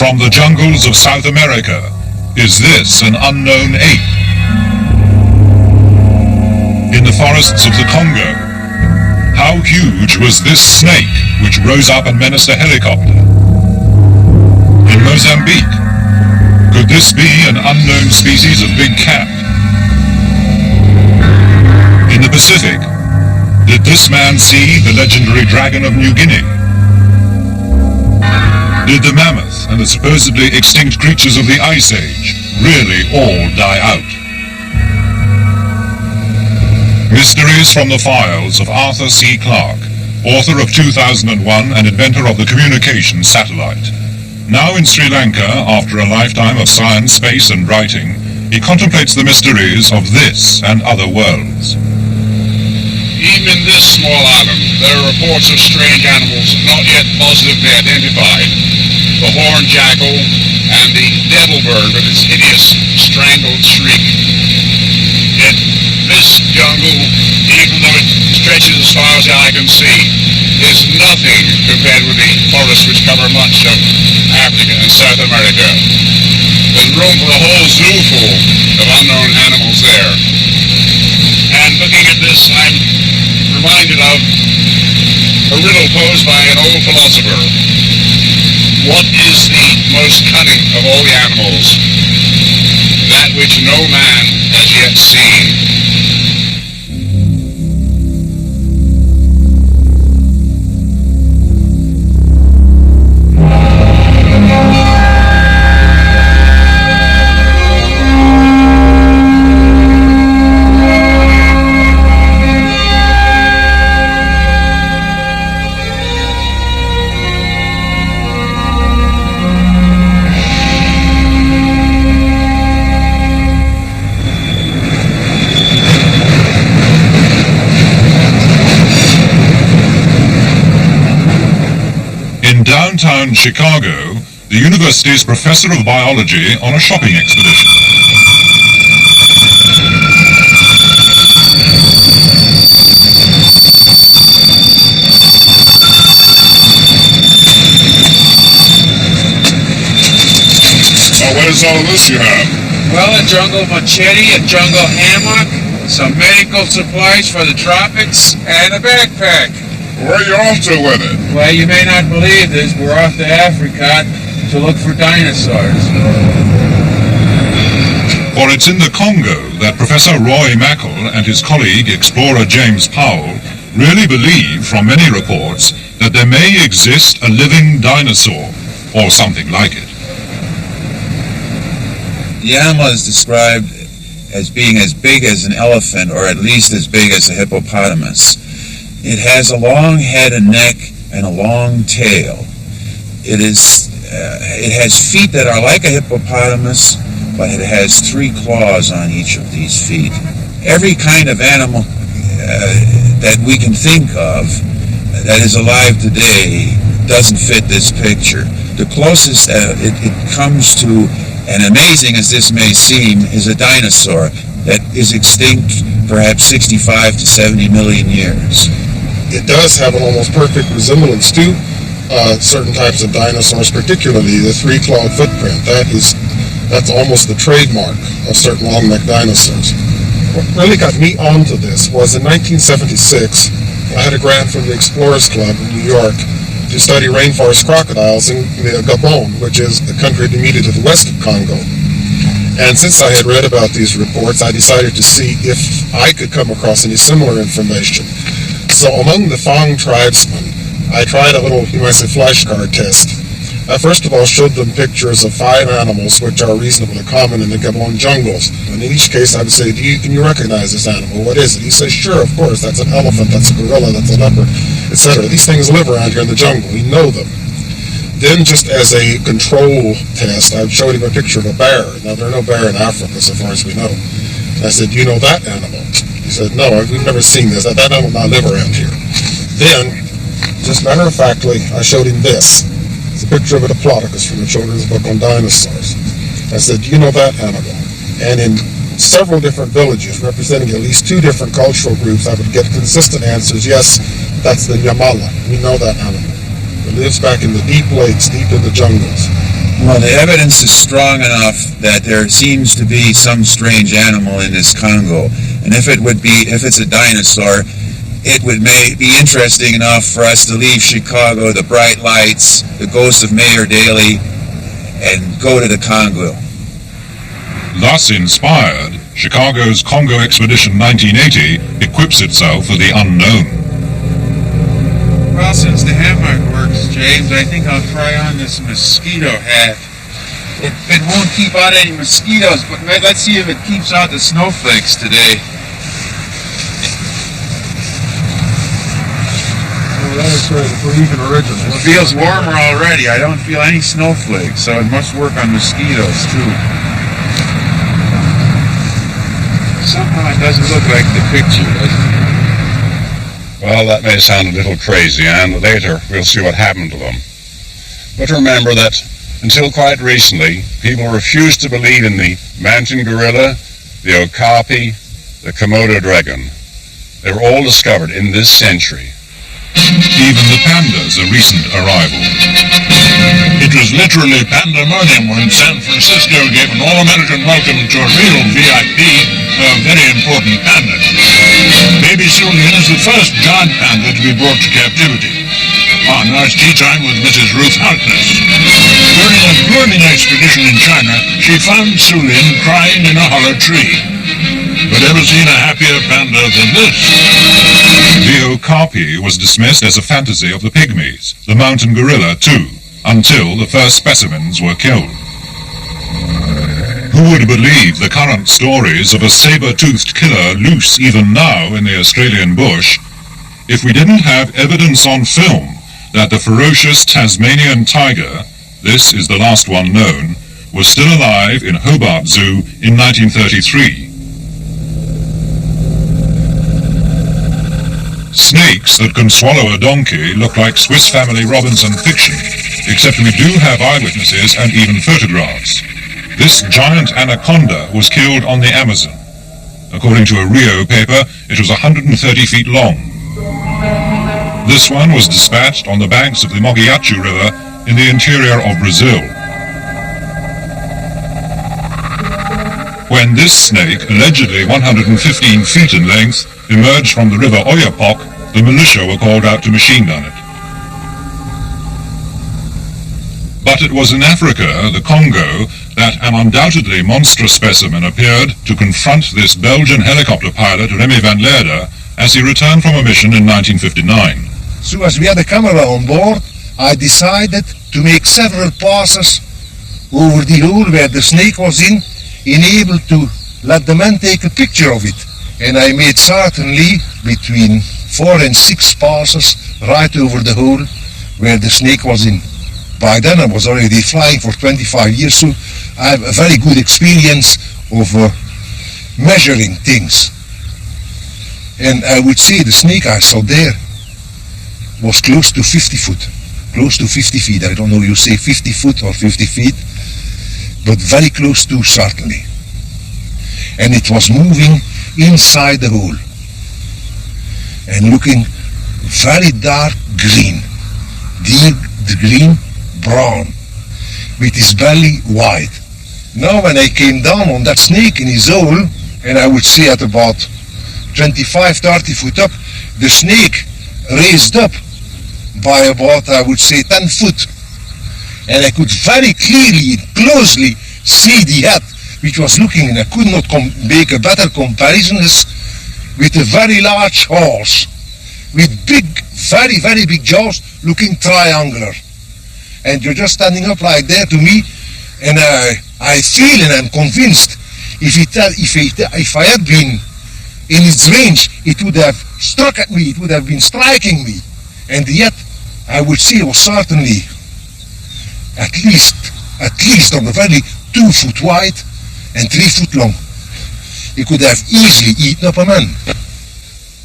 From the jungles of South America, is this an unknown ape? In the forests of the Congo, how huge was this snake which rose up and menaced a helicopter? In Mozambique, could this be an unknown species of big cat? In the Pacific, did this man see the legendary dragon of New Guinea? Did the mammoth and the supposedly extinct creatures of the Ice Age really all die out? Mysteries from the Files of Arthur C. Clarke, author of 2001 and inventor of the communications satellite. Now in Sri Lanka, after a lifetime of science, space, and writing, he contemplates the mysteries of this and other worlds. Even in this small island, there are reports of strange animals not yet positively identified. The horned jackal and the devil bird with its hideous strangled shriek. Yet this jungle, even though it stretches as far as the eye can see, is nothing compared with the forests which cover much of Africa and South America. There's room for a whole zoo full of unknown animals there. And looking at this, I'm reminded of a riddle posed by an old philosopher. What is the most cunning of all the animals? That which no man has yet seen. In downtown Chicago, the university's professor of biology on a shopping expedition. So what is all this you have? Well, a jungle machete, a jungle hammock, some medical supplies for the tropics, and a backpack. Where are you off to with it? Well, you may not believe this, we're off to Africa to look for dinosaurs. For it's in the Congo that Professor Roy Mackle and his colleague, explorer James Powell, really believe, from many reports, that there may exist a living dinosaur, or something like it. The animal is described as being as big as an elephant, or at least as big as a hippopotamus. It has a long head and neck and a long tail. It has feet that are like a hippopotamus, but it has 3 claws on each of these feet. Every kind of animal that we can think of that is alive today doesn't fit this picture. The closest it comes to, and amazing as this may seem, is a dinosaur that is extinct perhaps 65 to 70 million years. It does have an almost perfect resemblance to certain types of dinosaurs, particularly the 3-clawed footprint. That's almost the trademark of certain long-necked dinosaurs. What really got me onto this was in 1976, I had a grant from the Explorers Club in New York to study rainforest crocodiles in Gabon, which is a country immediately to the west of Congo. And since I had read about these reports, I decided to see if I could come across any similar information. So among the Fang tribesmen, I tried a little, you might say, flashcard test. I first of all showed them pictures of 5 animals which are reasonably common in the Gabon jungles. And in each case I would say, can you recognize this animal? What is it? He says, sure, of course, that's an elephant, that's a gorilla, that's a leopard, etc. These things live around here in the jungle. We know them. Then just as a control test, I showed him a picture of a bear. Now there are no bear in Africa so far as we know. And I said, do you know that animal? He said, no, we've never seen this. That animal will not live around here. Then, just matter-of-factly, I showed him this. It's a picture of a diplodocus from the children's book on dinosaurs. I said, do you know that animal? And in several different villages, representing at least 2 different cultural groups, I would get consistent answers. Yes, that's the Nyamala. We know that animal. It lives back in the deep lakes, deep in the jungles. Well, the evidence is strong enough that there seems to be some strange animal in this Congo, and if it's a dinosaur, it would be interesting enough for us to leave Chicago, the bright lights, the ghost of Mayor Daley, and go to the Congo. Thus inspired, Chicago's Congo Expedition 1980 equips itself for the unknown. Well, since the hammock works, James, I think I'll try on this mosquito hat. It won't keep out any mosquitoes, but let's see if it keeps out the snowflakes today. Well, that is right. We're even original. It feels warmer already. I don't feel any snowflakes, so it must work on mosquitoes, too. Somehow it doesn't look like the picture, does it? Well, that may sound a little crazy, and later we'll see what happened to them. But remember that until quite recently, people refused to believe in the mountain gorilla, the okapi, the Komodo dragon. They were all discovered in this century. Even the panda's a recent arrival. It was literally pandemonium when San Francisco gave an all-American welcome to a real VIP, a very important panda. Baby Sulian is the first giant panda to be brought to captivity. Our nice tea time with Mrs. Ruth Harkness. During a grueling expedition in China, she found Sulian crying in a hollow tree. But ever seen a happier panda than this? The okapi was dismissed as a fantasy of the pygmies, the mountain gorilla too, until the first specimens were killed. Who would believe the current stories of a saber-toothed killer loose even now in the Australian bush if we didn't have evidence on film that the ferocious Tasmanian tiger, this is the last one known, was still alive in Hobart Zoo in 1933. Snakes that can swallow a donkey look like Swiss Family Robinson fiction, except we do have eyewitnesses and even photographs. This giant anaconda was killed on the Amazon. According to a Rio paper, it was 130 feet long. This one was dispatched on the banks of the Mogiachu River in the interior of Brazil. When this snake, allegedly 115 feet in length, emerged from the river Oyapock, the militia were called out to machine gun it. But it was in Africa, the Congo, that an undoubtedly monstrous specimen appeared to confront this Belgian helicopter pilot Remy van Leerde as he returned from a mission in 1959. So as we had a camera on board, I decided to make several passes over the hole where the snake was in able to let the men take a picture of it. And I made certainly between 4 and 6 passes right over the hole where the snake was in. By then I was already flying for 25 years, so I have a very good experience of measuring things. And I would say the snake I saw there was close to 50 foot. Close to 50 feet. I don't know, you say 50 foot or 50 feet, but very close to, certainly. And it was moving inside the hole and looking very dark green, deep green, brown, with his belly white. Now when I came down on that snake in his hole, and I would say at about 25-30 foot up, the snake raised up by about, I would say, 10 foot. And I could very clearly, closely see the head, which was looking, and I could not make a better comparison, with a very large horse, with big, very, very big jaws, looking triangular. And you're just standing up like there to me, and I feel and I'm convinced if I had been in its range, it would have struck at me, it would have been striking me. And yet, I would say it was certainly at least on the very 2 foot wide and 3 foot long. It could have easily eaten up a man.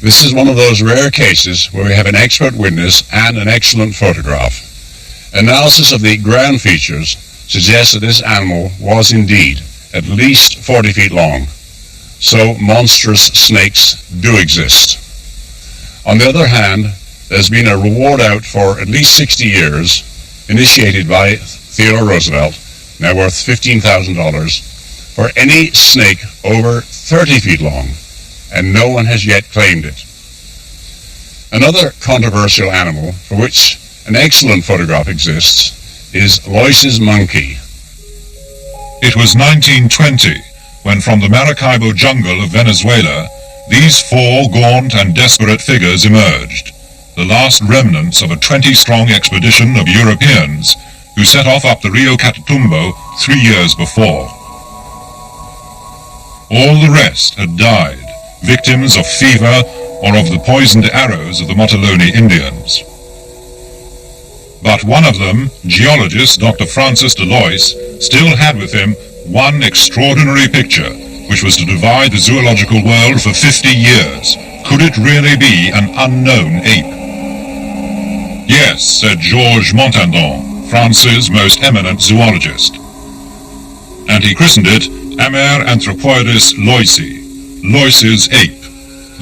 This is one of those rare cases where we have an expert witness and an excellent photograph. Analysis of the ground features suggests that this animal was indeed at least 40 feet long. So monstrous snakes do exist. On the other hand, there's been a reward out for at least 60 years, initiated by Theodore Roosevelt, now worth $15,000, for any snake over 30 feet long, and no one has yet claimed it. Another controversial animal, for which an excellent photograph exists, is Lois's monkey. It was 1920 when from the Maracaibo jungle of Venezuela, these four gaunt and desperate figures emerged, the last remnants of a 20-strong expedition of Europeans who set off up the Rio Catatumbo 3 years before. All the rest had died, victims of fever or of the poisoned arrows of the Motilone Indians. But one of them, geologist Dr. Francis de Lois, still had with him one extraordinary picture, which was to divide the zoological world for 50 years. Could it really be an unknown ape? Yes, said Georges Montandon, France's most eminent zoologist. And he christened it Amer Anthropoidus loisi, Lois's ape,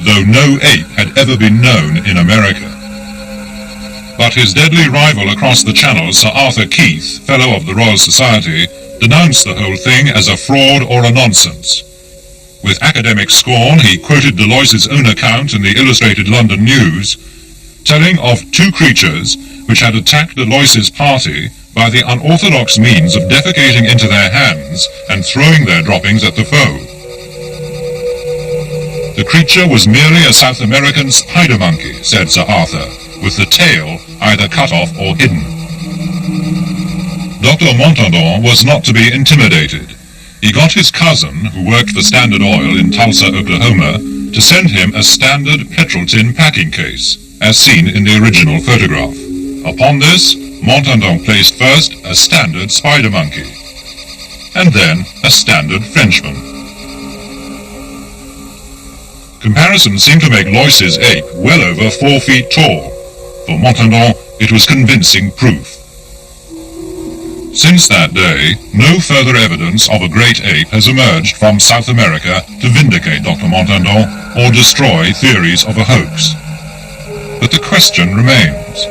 though no ape had ever been known in America. But his deadly rival across the Channel, Sir Arthur Keith, Fellow of the Royal Society, denounced the whole thing as a fraud or a nonsense. With academic scorn, he quoted de Lois's own account in the Illustrated London News, telling of two creatures which had attacked de Lois's party by the unorthodox means of defecating into their hands and throwing their droppings at the foe. The creature was merely a South American spider monkey, said Sir Arthur, with the tail either cut off or hidden. Dr. Montandon was not to be intimidated. He got his cousin, who worked for Standard Oil in Tulsa, Oklahoma, to send him a standard petrol tin packing case, as seen in the original photograph. Upon this, Montandon placed first a standard spider monkey, and then a standard Frenchman. Comparisons seem to make Lois's ape well over 4 feet tall. For Montandon, it was convincing proof. Since that day, no further evidence of a great ape has emerged from South America to vindicate Dr. Montandon or destroy theories of a hoax. But the question remains.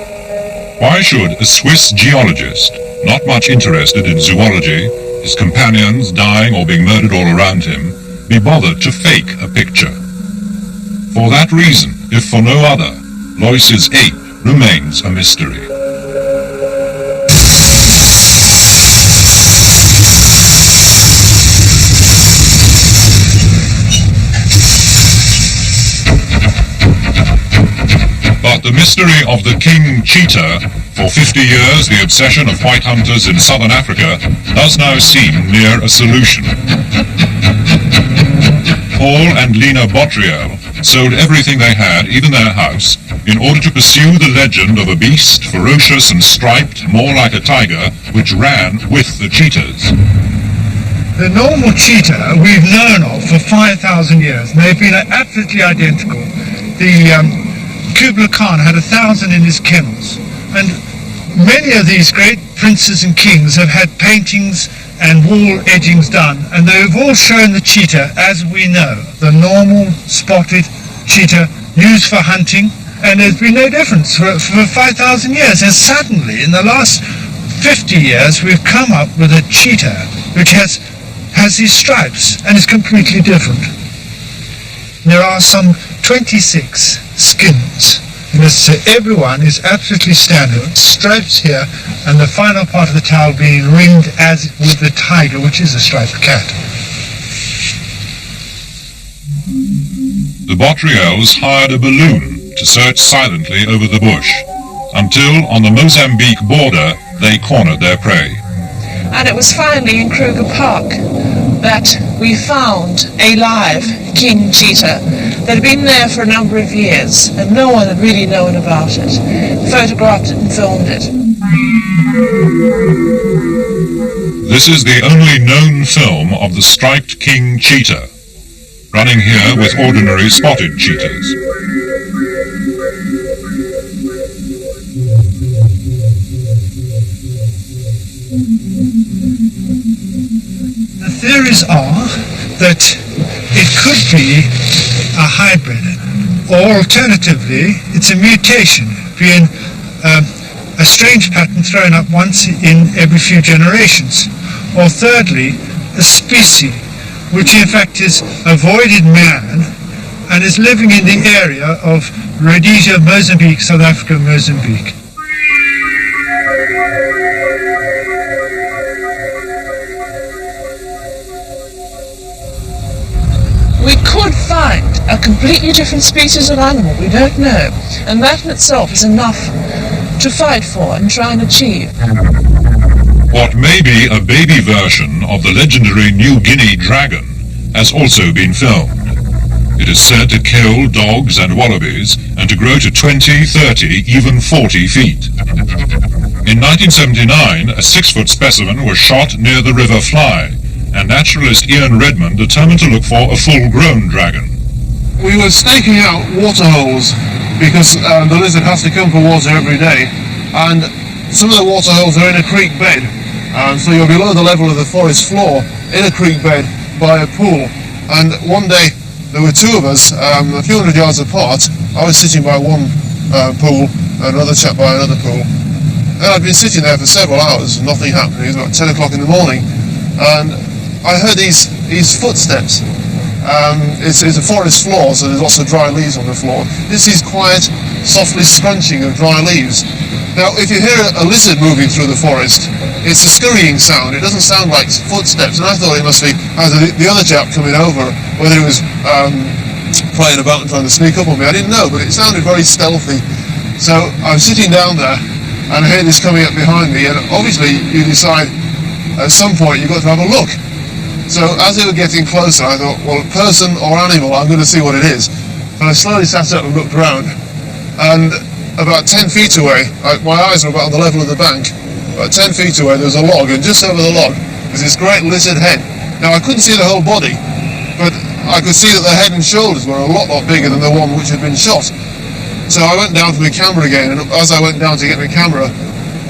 Why should a Swiss geologist, not much interested in zoology, his companions dying or being murdered all around him, be bothered to fake a picture? For that reason, if for no other, Lois's ape remains a mystery. But the mystery of the king cheetah, for 50 years the obsession of white hunters in southern Africa, does now seem near a solution. Paul and Lena Bottriel sold everything they had, even their house, in order to pursue the legend of a beast, ferocious and striped, more like a tiger, which ran with the cheetahs. The normal cheetah we've known of for 5,000 years, and they've been absolutely identical. The Kubla Khan had 1,000 in his kennels, and many of these great princes and kings have had paintings and wall edgings done, and they've all shown the cheetah as we know, the normal spotted cheetah used for hunting, and there's been no difference for 5,000 years. And suddenly, in the last 50 years, we've come up with a cheetah which has these stripes and is completely different. There are some 26 skins. So everyone is absolutely standard, stripes here, and the final part of the towel being ringed as with the tiger, which is a striped cat. The Bottriels hired a balloon to search silently over the bush, until on the Mozambique border they cornered their prey. And it was finally in Kruger Park that we found a live king cheetah that had been there for a number of years, and no one had really known about it. Photographed it and filmed it. This is the only known film of the striped king cheetah, running here with ordinary spotted cheetahs. The theories are that it could be a hybrid, or alternatively, it's a mutation, being a strange pattern thrown up once in every few generations. or thirdly, the species, which in fact is avoided man and is living in the area of Rhodesia, Mozambique, South Africa, Mozambique. We could find a completely different species of animal, we don't know, and that in itself is enough to fight for and try and achieve. What may be a baby version of the legendary New Guinea dragon has also been filmed. It is said to kill dogs and wallabies and to grow to 20, 30, even 40 feet. In 1979, a 6-foot specimen was shot near the River Fly, and naturalist Ian Redmond determined to look for a full-grown dragon. We were staking out water holes because the lizard has to come for water every day, and some of the water holes are in a creek bed, so you're below the level of the forest floor in a creek bed by a pool. And one day there were two of us, a few hundred yards apart. I was sitting by one pool, another chap by another pool, and I'd been sitting there for several hours, nothing happening. It was about 10 o'clock in the morning, and I heard these footsteps. It's a forest floor, so there's lots of dry leaves on the floor. This is quiet, softly scrunching of dry leaves. Now, if you hear a lizard moving through the forest, it's a scurrying sound. It doesn't sound like footsteps, and I thought it must be either the other chap coming over, whether he was playing about and trying to sneak up on me. I didn't know, but it sounded very stealthy. So I'm sitting down there, and I hear this coming up behind me, and obviously you decide at some point you've got to have a look. So as they were getting closer, I thought, well, person or animal, I'm going to see what it is. And I slowly sat up and looked around, and about 10 feet away, my eyes were about on the level of the bank, about 10 feet away there was a log, and just over the log was this great lizard head. Now I couldn't see the whole body, but I could see that the head and shoulders were a lot bigger than the one which had been shot. So I went down to my camera again, and as I went down to get my camera,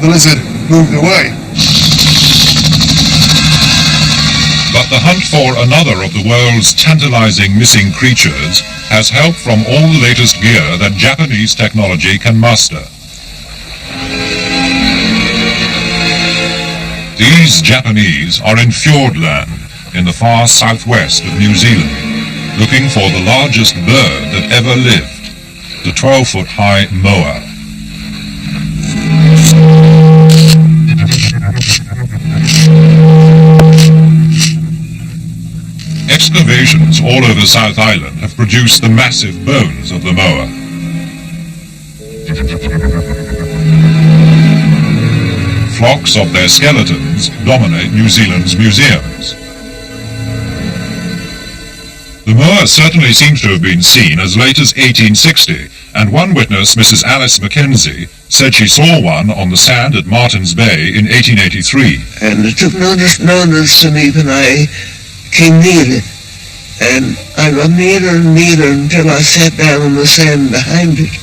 the lizard moved away. But the hunt for another of the world's tantalizing missing creatures has help from all the latest gear that Japanese technology can muster. These Japanese are in Fjordland, in the far southwest of New Zealand, looking for the largest bird that ever lived, the 12-foot-high moa. Excavations all over South Island have produced the massive bones of the moa. Flocks of their skeletons dominate New Zealand's museums. The moa certainly seems to have been seen as late as 1860, and one witness, Mrs. Alice Mackenzie, said she saw one on the sand at Martin's Bay in 1883. And it took no notice to me when I came near it, and I got nearer and nearer until I sat down on the sand behind it,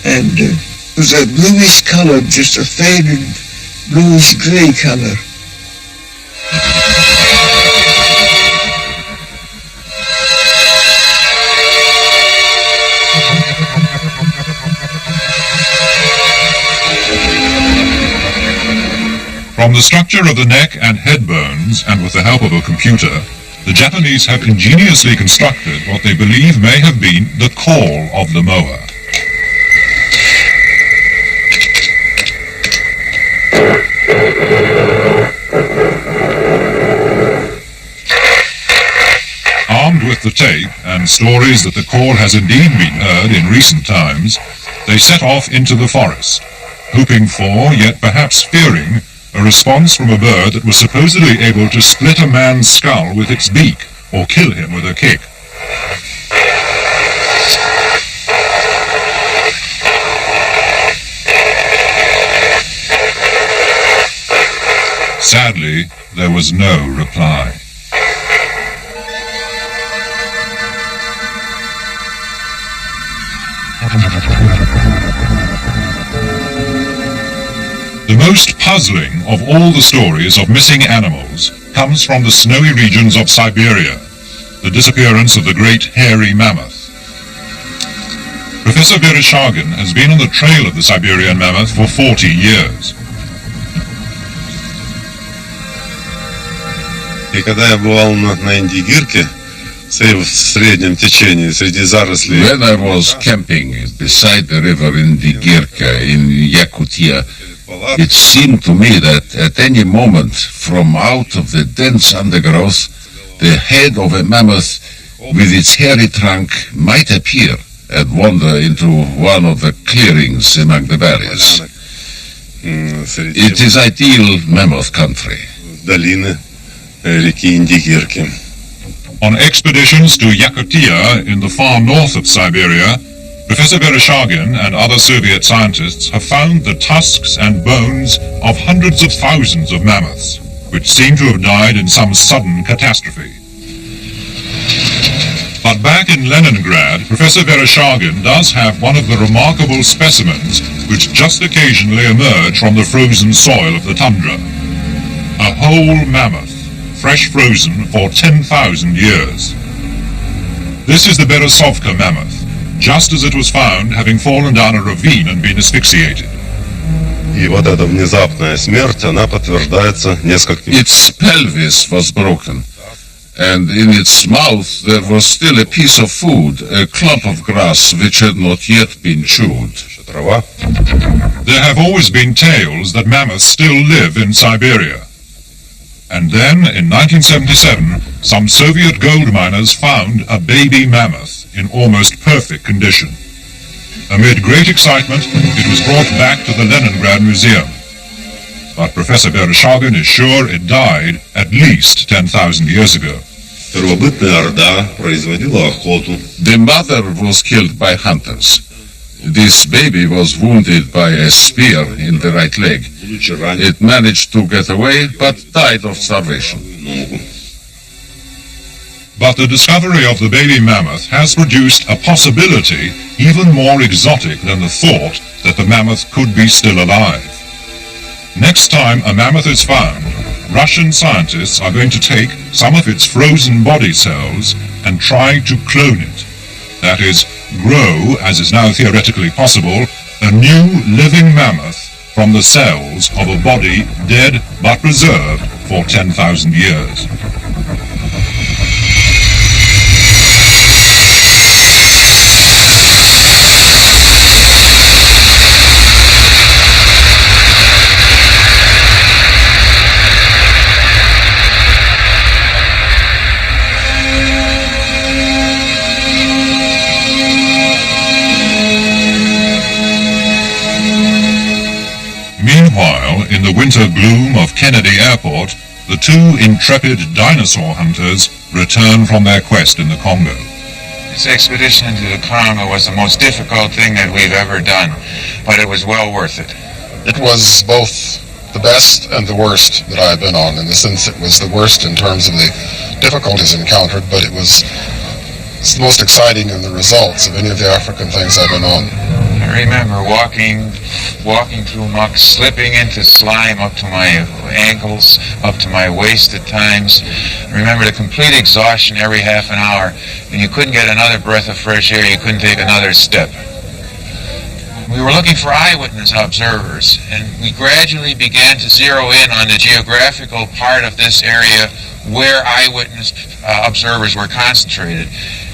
and it was a bluish color, just a faded bluish grey color. From the structure of the neck and head bones, and with the help of a computer, the Japanese have ingeniously constructed what they believe may have been the call of the moa. Armed with the tape and stories that the call has indeed been heard in recent times, they set off into the forest, hoping for, yet perhaps fearing, a response from a bird that was supposedly able to split a man's skull with its beak, or kill him with a kick. Sadly, there was no reply. The most puzzling of all the stories of missing animals comes from the snowy regions of Siberia, the disappearance of the great hairy mammoth. Professor Vereshchagin has been on the trail of the Siberian mammoth for 40 years. И когда я бывал на Индигирке, в среднем течении, среди зарослей... When I was camping beside the river in Digirka in Yakutia, it seemed to me that at any moment from out of the dense undergrowth, the head of a mammoth with its hairy trunk might appear and wander into one of the clearings among the valleys. It is ideal mammoth country. Долины реки Индигирки. On expeditions to Yakutia in the far north of Siberia, Professor Vereshchagin and other Soviet scientists have found the tusks and bones of hundreds of thousands of mammoths, which seem to have died in some sudden catastrophe. But back in Leningrad, Professor Vereshchagin does have one of the remarkable specimens which just occasionally emerge from the frozen soil of the tundra. A whole mammoth, fresh frozen for 10,000 years. This is the Berezovka mammoth, just as it was found having fallen down a ravine and been asphyxiated. И вот эта внезапная смерть, она подтверждается несколькими... Its pelvis was broken, and in its mouth there was still a piece of food, a clump of grass which had not yet been chewed. Трава. There have always been tales that mammoths still live in Siberia. And then, in 1977, some Soviet gold miners found a baby mammoth in almost perfect condition. Amid great excitement, it was brought back to the Leningrad Museum. But Professor Vereshchagin is sure it died at least 10,000 years ago. Первобытная орда производила охоту. The mother was killed by hunters. This baby was wounded by a spear in the right leg. It managed to get away, but died of starvation. But the discovery of the baby mammoth has produced a possibility even more exotic than the thought that the mammoth could be still alive. Next time a mammoth is found, Russian scientists are going to take some of its frozen body cells and try to clone it. That is, grow, as is now theoretically possible, a new living mammoth from the cells of a body dead but preserved for 10,000 years. Meanwhile, in the winter gloom of Kennedy Airport, the two intrepid dinosaur hunters return from their quest in the Congo. This expedition into the Congo was the most difficult thing that we've ever done, but it was well worth it. It was both the best and the worst that I've been on. In the sense, it was the worst in terms of the difficulties encountered, but it's the most exciting in the results of any of the African things I've been on. I remember walking through muck, slipping into slime up to my ankles, up to my waist at times. I remember the complete exhaustion every half an hour, and you couldn't get another breath of fresh air, you couldn't take another step. We were looking for eyewitness observers, and we gradually began to zero in on the geographical part of this area where eyewitness observers were concentrated.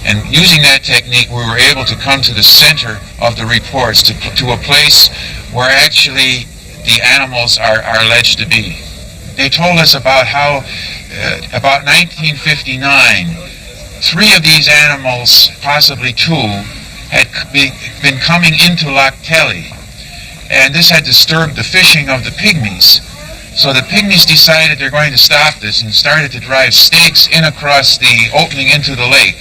And using that technique, we were able to come to the center of the reports, to a place where actually the animals are alleged to be. They told us about how, about 1959, 3 of these animals, possibly 2, had been coming into Lac Teli, and this had disturbed the fishing of the pygmies. So the pygmies decided they're going to stop this and started to drive stakes in across the opening into the lake.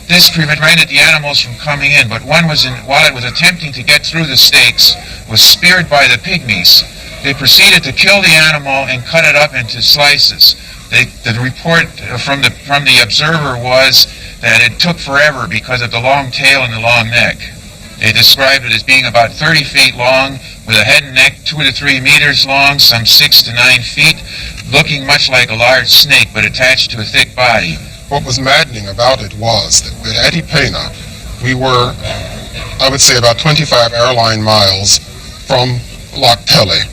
This prevented the animals from coming in, but one was, while it was attempting to get through the stakes, was speared by the pygmies. They proceeded to kill the animal and cut it up into slices. The report from the observer was that it took forever because of the long tail and the long neck. They described it as being about 30 feet long, with a head and neck 2 to 3 meters long, some 6 to 9 feet, looking much like a large snake, but attached to a thick body. What was maddening about it was that at Adipena, we were, I would say, about 25 airline miles from Lac Teli,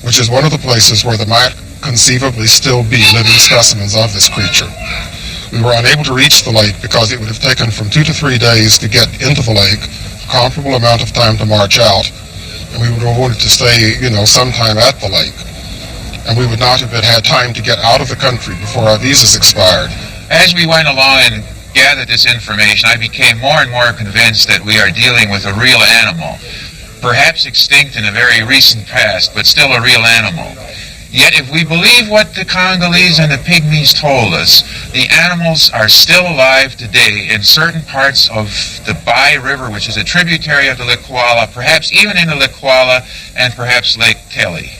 which is one of the places where the conceivably still be living specimens of this creature. We were unable to reach the lake because it would have taken from 2 to 3 days to get into the lake, a comparable amount of time to march out, and we would have wanted to stay, sometime at the lake. And we would not have had time to get out of the country before our visas expired. As we went along and gathered this information, I became more and more convinced that we are dealing with a real animal, perhaps extinct in a very recent past, but still a real animal. Yet if we believe what the Congolese and the Pygmies told us, the animals are still alive today in certain parts of the Bai River, which is a tributary of the Likwala, perhaps even in the Likwala and perhaps Lake Teli.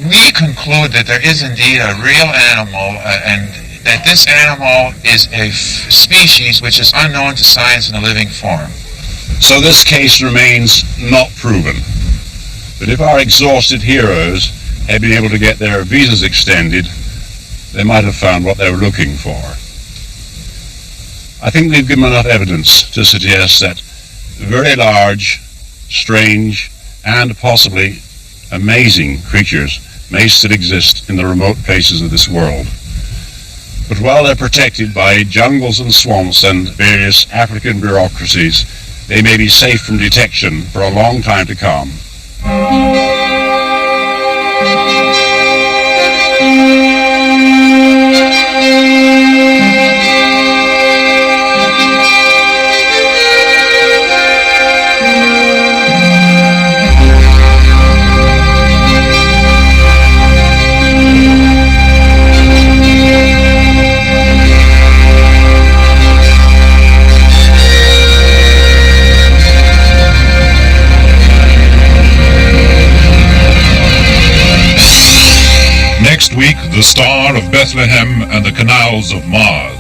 We conclude that there is indeed a real animal and that this animal is a species which is unknown to science in a living form. So this case remains not proven. But if our exhausted heroes had been able to get their visas extended, they might have found what they were looking for. I think we've given enough evidence to suggest that very large, strange, and possibly amazing creatures may still exist in the remote places of this world. But while they're protected by jungles and swamps and various African bureaucracies, they may be safe from detection for a long time to come. Next week, the star of Bethlehem and the canals of Mars.